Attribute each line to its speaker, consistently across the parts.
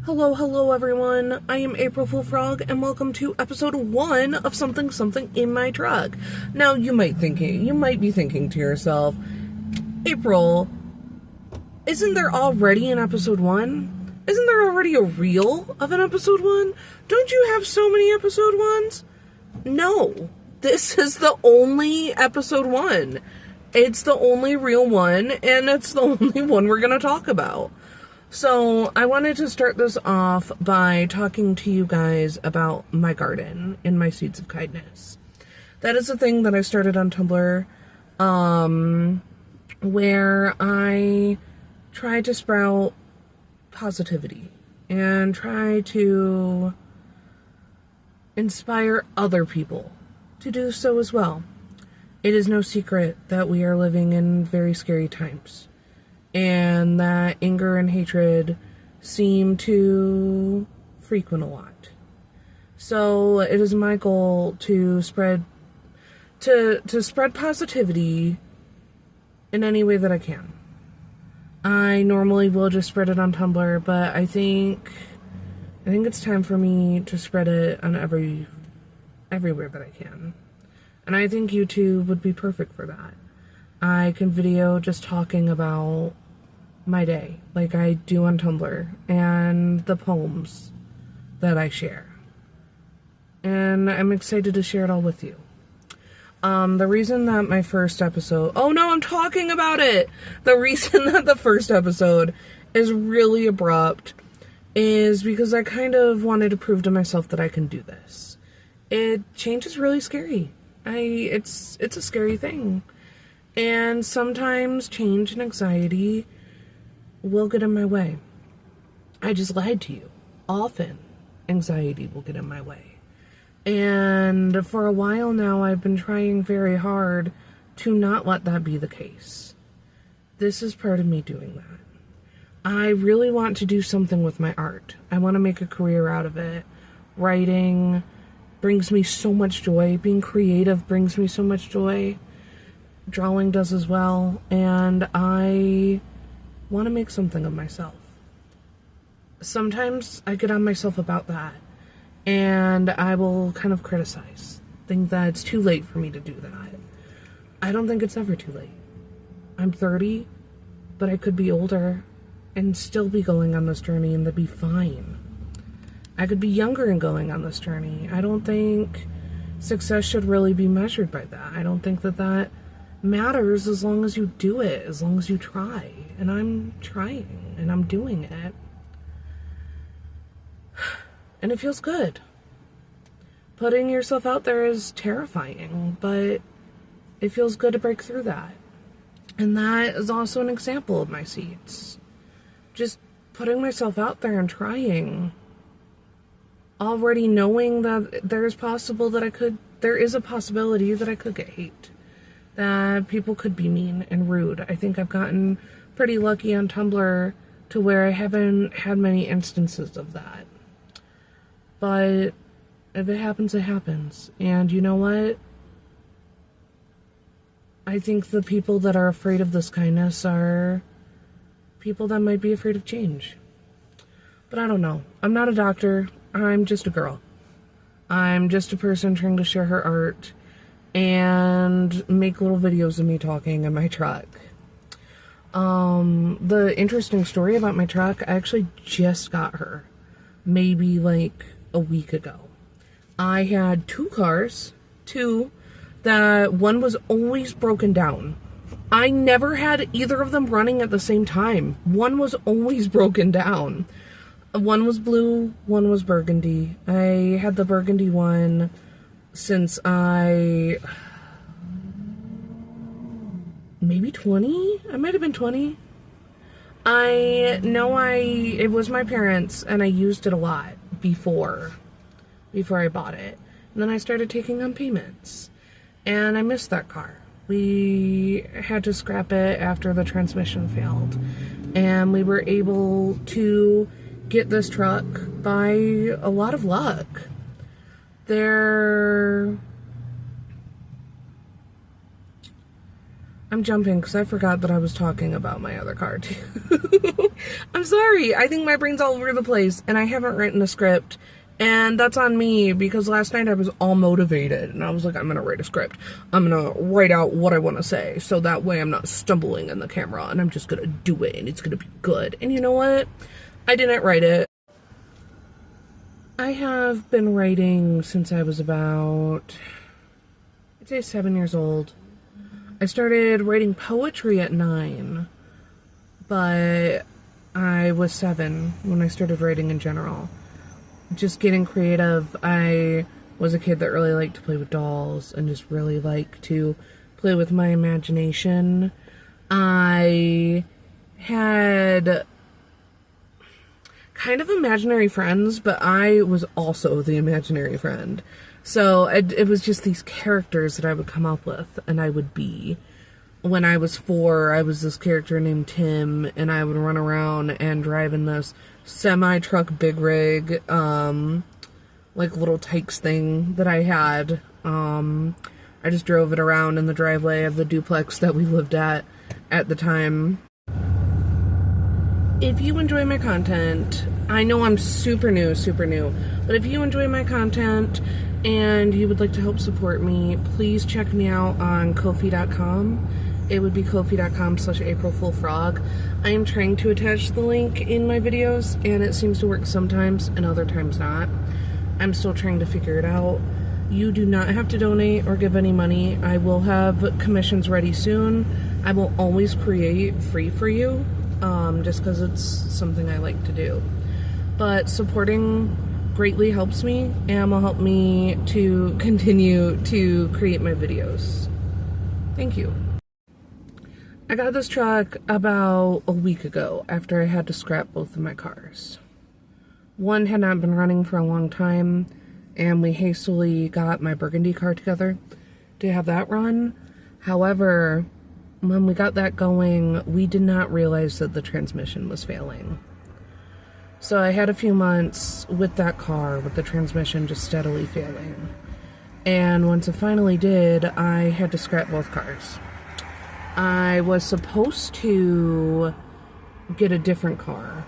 Speaker 1: Hello, hello everyone. I am April Fool Frog and welcome to episode 1 of Something Something in My Truck. Now you might be thinking to yourself, April, isn't there already an episode 1? Isn't there already a reel of an episode 1? Don't you have so many episode 1s? No, this is the only episode 1. It's the only real one, and it's the only one we're going to talk about. So, I wanted to start this off by talking to you guys about my garden and my seeds of kindness. That is a thing that I started on Tumblr, where I try to sprout positivity and try to inspire other people to do so as well. It is no secret that we are living in very scary times, and that anger and hatred seem to frequent a lot. So it is my goal to spread positivity in any way that I can. I normally will just spread it on Tumblr, but I think it's time for me to spread it on everywhere that I can. And I think YouTube would be perfect for that. I can video just talking about my day, like I do on Tumblr, and the poems that I share. And I'm excited to share it all with you. The reason that my first episode... Oh no, I'm talking about it! The reason that the first episode is really abrupt is because I kind of wanted to prove to myself that I can do this. Change is really scary. It's a scary thing. And sometimes change and anxiety will get in my way. I just lied to you. Often, anxiety will get in my way. And for a while now, I've been trying very hard to not let that be the case. This is part of me doing that. I really want to do something with my art. I want to make a career out of it. Writing brings me so much joy. Being creative brings me so much joy. Drawing does as well, and I want to make something of myself. Sometimes I get on myself about that, and I will kind of criticize, think that it's too late for me to do that. I don't think it's ever too late. I'm 30, but I could be older and still be going on this journey, and that'd be fine. I could be younger and going on this journey. I don't think success should really be measured by that. I don't think that matters as long as you do it, as long as you try. And I'm trying, and I'm doing it. And it feels good. Putting yourself out there is terrifying, but it feels good to break through that. And that is also an example of my seeds. Just putting myself out there and trying. Already knowing that there is a possibility that I could get hate. That people could be mean and rude. I think I've gotten pretty lucky on Tumblr to where I haven't had many instances of that. But if it happens, it happens. And you know what? I think the people that are afraid of this kindness are people that might be afraid of change. But I don't know. I'm not a doctor. I'm just a girl. I'm just a person trying to share her art and make little videos of me talking in my truck. The interesting story about my truck, I actually just got her maybe like a week ago. I had two cars, that one was always broken down. I never had either of them running at the same time. One was always broken down. One was blue, one was burgundy. I had the burgundy one since maybe 20? I might have been 20. I know it was my parents, and I used it a lot before I bought it. And then I started taking on payments. And I missed that car. We had to scrap it after the transmission failed. And we were able to get this truck by a lot of luck. I'm jumping because I forgot that I was talking about my other car too. I'm sorry. I think my brain's all over the place and I haven't written a script. And that's on me because last night I was all motivated and I was like, I'm going to write a script. I'm going to write out what I want to say so that way I'm not stumbling in the camera and I'm just going to do it and it's going to be good. And you know what? I didn't write it. I have been writing since I was about, I'd say 7 years old. I started writing poetry at 9, but I was 7 when I started writing in general. Just getting creative. I was a kid that really liked to play with dolls and just really liked to play with my imagination. I had kind of imaginary friends, but I was also the imaginary friend. So it was just these characters that I would come up with and I would be. When I was 4, I was this character named Tim and I would run around and drive in this semi-truck big rig, like little Tykes thing that I had. I just drove it around in the driveway of the duplex that we lived at the time. If you enjoy my content, I know I'm super new, but if you enjoy my content and you would like to help support me, please check me out on Ko-fi.com. It would be Ko-fi.com/AprilFoolFrog. I am trying to attach the link in my videos, and it seems to work sometimes and other times not. I'm still trying to figure it out. You do not have to donate or give any money. I will have commissions ready soon. I will always create free for you, just because it's something I like to do. But supporting greatly helps me and will help me to continue to create my videos. Thank you. I got this truck about a week ago after I had to scrap both of my cars. One had not been running for a long time, and we hastily got my burgundy car together to have that run. However, when we got that going, we did not realize that the transmission was failing. So I had a few months with that car with the transmission just steadily failing. And once it finally did, I had to scrap both cars. I was supposed to get a different car.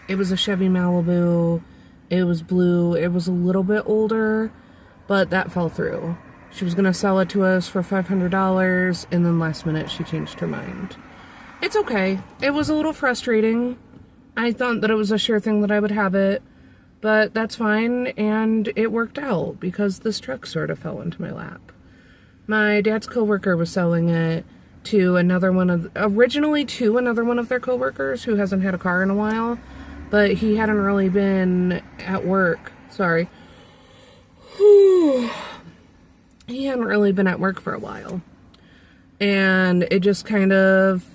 Speaker 1: It was a Chevy Malibu. It was blue. It was a little bit older, but that fell through. She was going to sell it to us for $500, and then last minute she changed her mind. It's okay. It was a little frustrating. I thought that it was a sure thing that I would have it, but that's fine, and it worked out because this truck sort of fell into my lap. My dad's coworker was selling it to another one of their coworkers who hasn't had a car in a while, but he hadn't really been at work. Sorry. He hadn't really been at work for a while. And it just kind of,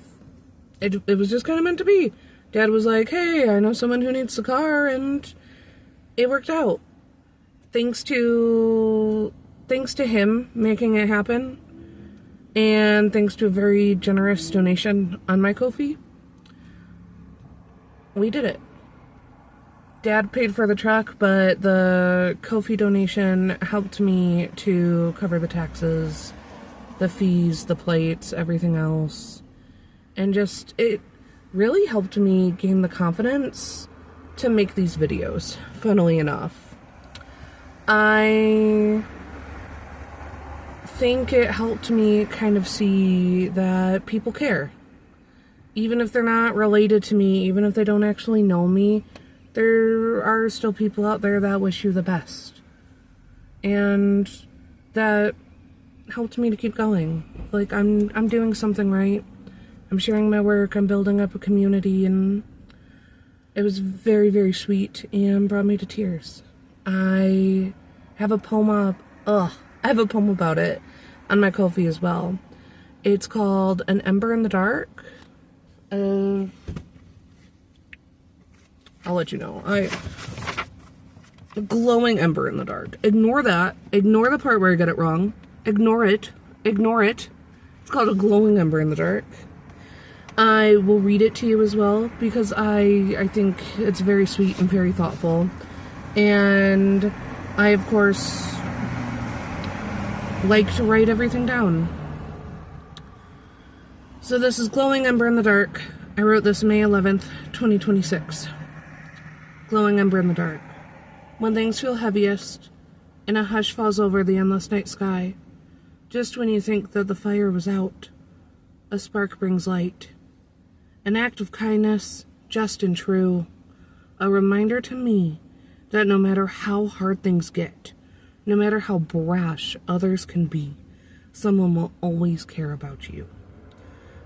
Speaker 1: it was just kind of meant to be. Dad was like, hey, I know someone who needs a car, and it worked out. Thanks to him making it happen, and thanks to a very generous donation on my Ko-fi, we did it. Dad paid for the truck, but the Ko-fi donation helped me to cover the taxes, the fees, the plates, everything else. And just, it really helped me gain the confidence to make these videos, funnily enough. I think it helped me kind of see that people care. Even if they're not related to me, even if they don't actually know me, there are still people out there that wish you the best. And that helped me to keep going. Like, I'm doing something right. I'm sharing my work, I'm building up a community, and it was very, very sweet and brought me to tears. I have a poem about it on my Ko-fi as well. It's called An Ember in the Dark. I'll let you know. A glowing ember in the dark. Ignore that. Ignore the part where I get it wrong. Ignore it. Ignore it. It's called A Glowing Ember in the Dark. I will read it to you as well because I think it's very sweet and very thoughtful. And I, of course, like to write everything down. So this is Glowing Ember in the Dark. I wrote this May 11th, 2026. Glowing Ember in the Dark. When things feel heaviest, and a hush falls over the endless night sky, just when you think that the fire was out, a spark brings light. An act of kindness, just and true. A reminder to me that no matter how hard things get, no matter how brash others can be, someone will always care about you.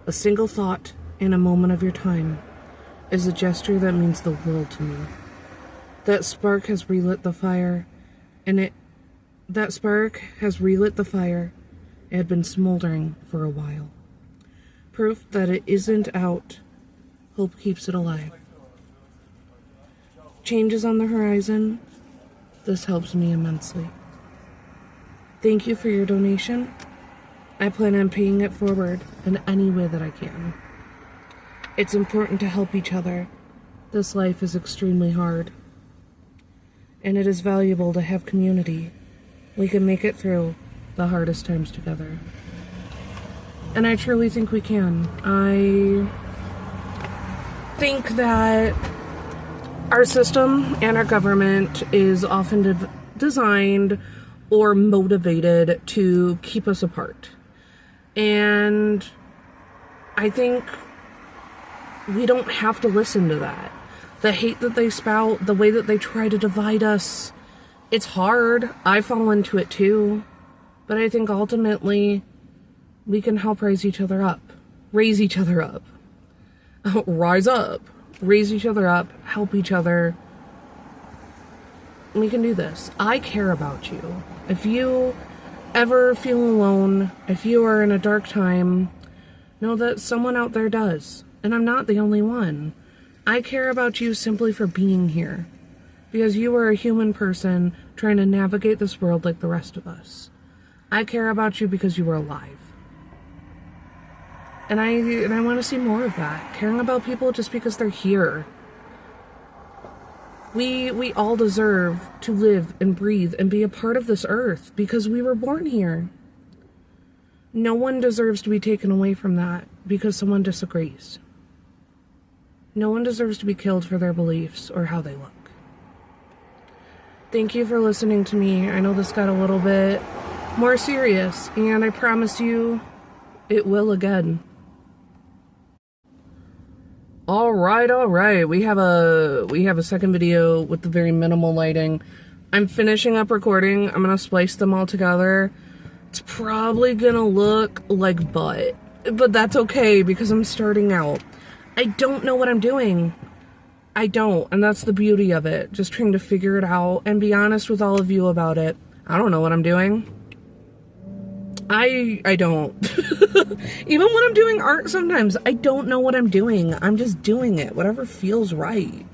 Speaker 1: A single thought in a moment of your time is a gesture that means the world to me. That spark has relit the fire, It had been smoldering for a while. Proof that it isn't out. Hope keeps it alive. Change is on the horizon. This helps me immensely. Thank you for your donation. I plan on paying it forward in any way that I can. It's important to help each other. This life is extremely hard. And it is valuable to have community. We can make it through the hardest times together. And I truly think we can. I think that our system and our government is often designed or motivated to keep us apart. And I think we don't have to listen to that. The hate that they spout, the way that they try to divide us, it's hard. I fall into it too. But I think ultimately we can help raise each other up. Rise up. Raise each other up. Help each other. We can do this. I care about you. If you ever feel alone, if you are in a dark time, know that someone out there does. And I'm not the only one. I care about you simply for being here. Because you are a human person trying to navigate this world like the rest of us. I care about you because you are alive. And I want to see more of that. Caring about people just because they're here. We all deserve to live and breathe and be a part of this earth because we were born here. No one deserves to be taken away from that because someone disagrees. No one deserves to be killed for their beliefs or how they look. Thank you for listening to me. I know this got a little bit more serious, and I promise you it will again. All right. We have a second video with the very minimal lighting. I'm finishing up recording. I'm gonna splice them all together. It's probably gonna look like butt, but that's okay because I'm starting out. I don't know what I'm doing. I don't, and that's the beauty of it. Just trying to figure it out and be honest with all of you about it. I don't know what I'm doing. I don't. Even when I'm doing art sometimes, I don't know what I'm doing. I'm just doing it, whatever feels right.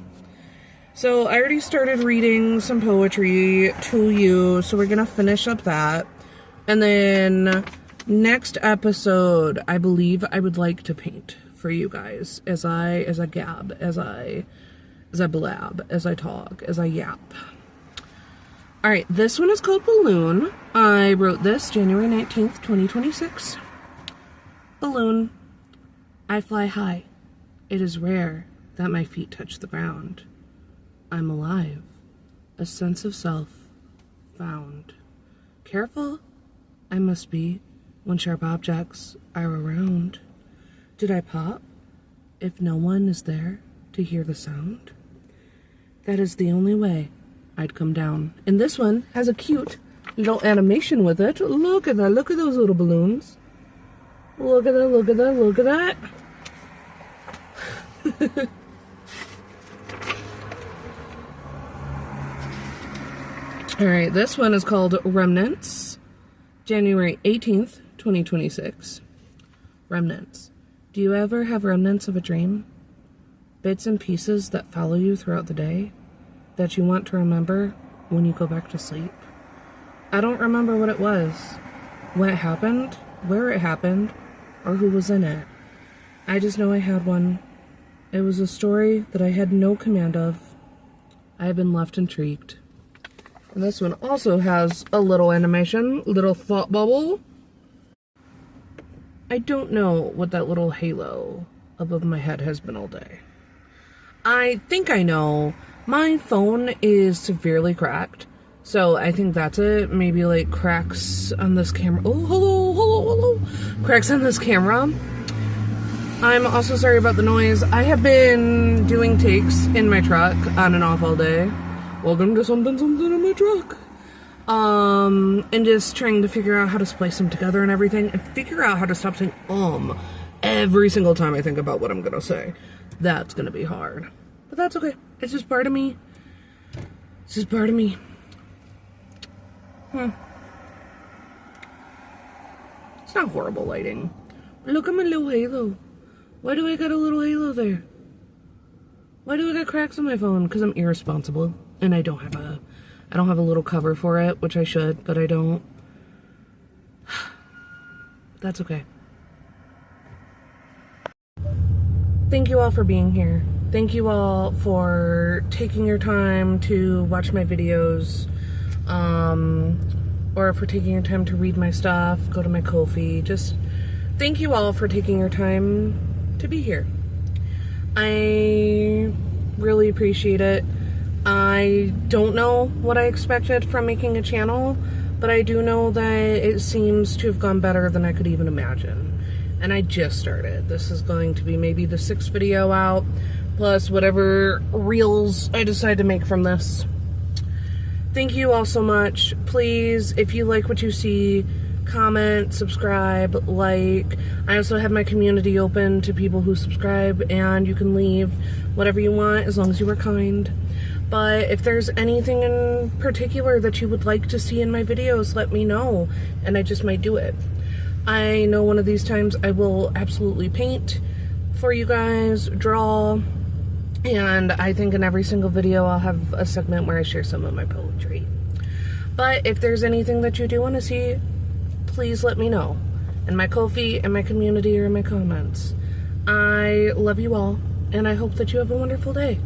Speaker 1: So I already started reading some poetry to you, so we're gonna finish up that. And then next episode, I believe I would like to paint for you guys as I gab, as I blab, as I talk, as I yap. Alright, this one is called Balloon. I wrote this January 19th, 2026. Balloon. I fly high. It is rare that my feet touch the ground. I'm alive. A sense of self found. Careful I must be when sharp objects are around. Did I pop if no one is there to hear the sound? That is the only way I'd come down. And this one has a cute little animation with it. Look at that. Look at those little balloons. Look at that. Look at that. Look at that. Alright, this one is called Remnants. January 18th, 2026. Remnants. Do you ever have remnants of a dream? Bits and pieces that follow you throughout the day? That you want to remember when you go back to sleep? I don't remember what it was, when it happened, where it happened, or who was in it. I just know I had one. It was a story that I had no command of. I have been left intrigued. And this one also has a little animation, little thought bubble. I don't know what that little halo above my head has been all day. I think I know. My phone is severely cracked, so I think that's it. Maybe like cracks on this camera. Oh, hello. Cracks on this camera. I'm also sorry about the noise. I have been doing takes in my truck on and off all day. Welcome to something in my truck. And just trying to figure out how to splice them together and everything, and figure out how to stop saying every single time I think about what I'm gonna say. That's gonna be hard. But that's okay. It's just part of me. It's just part of me. It's not horrible lighting. Look at my little halo. Why do I got a little halo there? Why do I got cracks on my phone? Because I'm irresponsible and I don't have a little cover for it, which I should, but I don't. That's okay. Thank you all for being here. Thank you all for taking your time to watch my videos, or for taking your time to read my stuff, go to my Ko-fi. Just thank you all for taking your time to be here. I really appreciate it. I don't know what I expected from making a channel, but I do know that it seems to have gone better than I could even imagine. And I just started. This is going to be maybe the 6th video out, plus whatever reels I decide to make from this. Thank you all so much. Please, if you like what you see, comment, subscribe, like. I also have my community open to people who subscribe, and you can leave whatever you want as long as you are kind. But if there's anything in particular that you would like to see in my videos, let me know, and I just might do it. I know one of these times I will absolutely paint for you guys, draw, and I think in every single video I'll have a segment where I share some of my poetry. But if there's anything that you do want to see, please let me know. In my Ko-fi, in my community, or in my comments. I love you all, and I hope that you have a wonderful day.